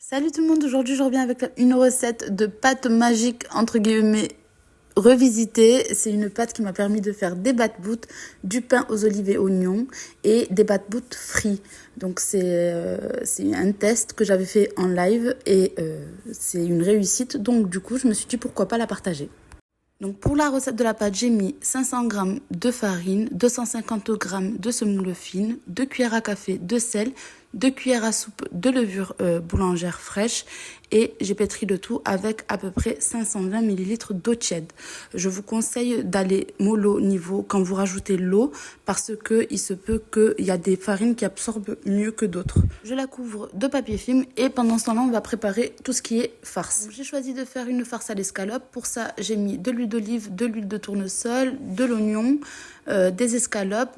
Salut tout le monde, aujourd'hui je reviens avec une recette de pâte magique entre guillemets revisitée. C'est une pâte qui m'a permis de faire des bat-boutes, du pain aux olives et oignons et des bat-boutes frits. Donc c'est un test que j'avais fait en live et c'est une réussite. Donc du coup je me suis dit pourquoi pas la partager. Donc pour la recette de la pâte, j'ai mis 500 g de farine, 250 g de semoule fine, 2 cuillères à café de sel, 2 cuillères à soupe de levure boulangère fraîche et j'ai pétri le tout avec à peu près 520 ml d'eau tiède. Je vous conseille d'aller mollo niveau quand vous rajoutez l'eau parce que il se peut qu'il y a des farines qui absorbent mieux que d'autres. Je la couvre de papier film et pendant ce temps-là, on va préparer tout ce qui est farce. J'ai choisi de faire une farce à l'escalope. Pour ça, j'ai mis de l'huile d'olive, de l'huile de tournesol, de l'oignon, des escalopes.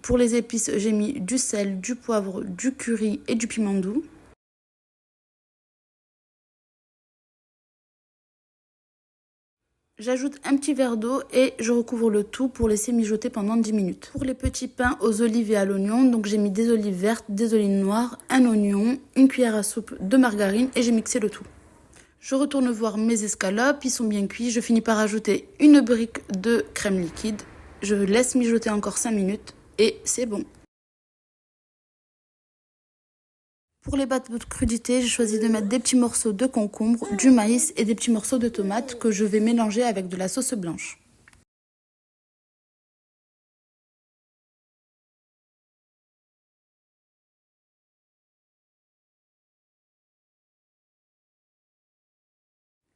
Pour les épices, j'ai mis du sel, du poivre, du curry et du piment doux. J'ajoute un petit verre d'eau et je recouvre le tout pour laisser mijoter pendant 10 minutes. Pour les petits pains aux olives et à l'oignon, donc j'ai mis des olives vertes, des olives noires, un oignon, une cuillère à soupe de margarine et j'ai mixé le tout. Je retourne voir mes escalopes, ils sont bien cuits. Je finis par ajouter une brique de crème liquide. Je laisse mijoter encore 5 minutes et c'est bon. Pour les bat-boutes crudités, j'ai choisi de mettre des petits morceaux de concombre, du maïs et des petits morceaux de tomates que je vais mélanger avec de la sauce blanche.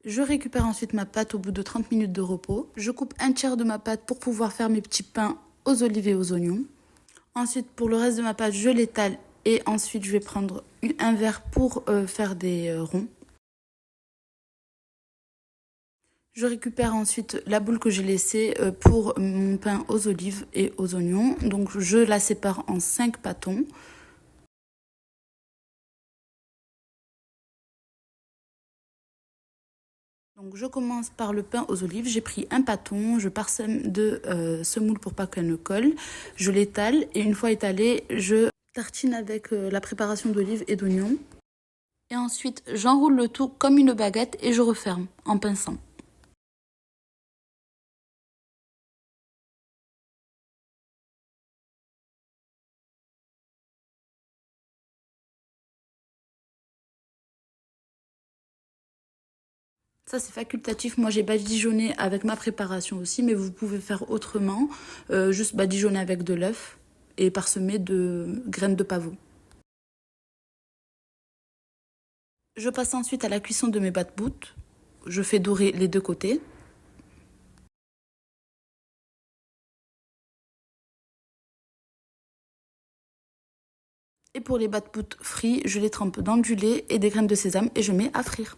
Je récupère ensuite ma pâte au bout de 30 minutes de repos. Je coupe un tiers de ma pâte pour pouvoir faire mes petits pains aux olives et aux oignons. Ensuite, pour le reste de ma pâte, je l'étale et ensuite je vais prendre un verre pour faire des ronds. Je récupère ensuite la boule que j'ai laissée pour mon pain aux olives et aux oignons. Donc je la sépare en 5 pâtons. Donc je commence par le pain aux olives. J'ai pris un pâton, je parsème de semoule pour pas qu'elle ne colle. Je l'étale et une fois étalée, je tartine avec la préparation d'olives et d'oignons. Et ensuite, j'enroule le tout comme une baguette et je referme en pinçant. Ça, c'est facultatif. Moi, j'ai badigeonné avec ma préparation aussi, mais vous pouvez faire autrement. Juste badigeonner avec de l'œuf et parsemer de graines de pavot. Je passe ensuite à la cuisson de mes bat-boutes. Je fais dorer les deux côtés. Et pour les bat-boutes frits, je les trempe dans du lait et des graines de sésame et je mets à frire.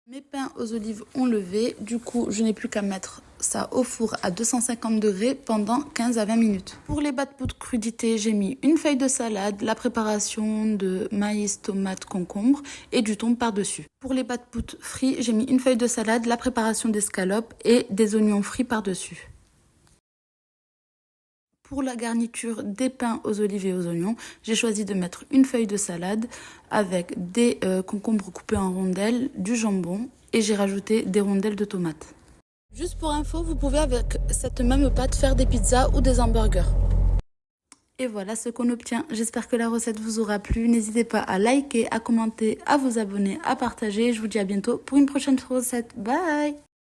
Mes pains aux olives ont levé, du coup je n'ai plus qu'à mettre ça au four à 250 degrés pendant 15 à 20 minutes. Pour les bat bout crudités, j'ai mis une feuille de salade, la préparation de maïs, tomate, concombre et du thon par-dessus. Pour les bat bout frits, j'ai mis une feuille de salade, la préparation d'escalopes et des oignons frits par-dessus. Pour la garniture des pains aux olives et aux oignons, j'ai choisi de mettre une feuille de salade avec des concombres coupés en rondelles, du jambon et j'ai rajouté des rondelles de tomates. Juste pour info, vous pouvez avec cette même pâte faire des pizzas ou des hamburgers. Et voilà ce qu'on obtient. J'espère que la recette vous aura plu. N'hésitez pas à liker, à commenter, à vous abonner, à partager. Je vous dis à bientôt pour une prochaine recette. Bye!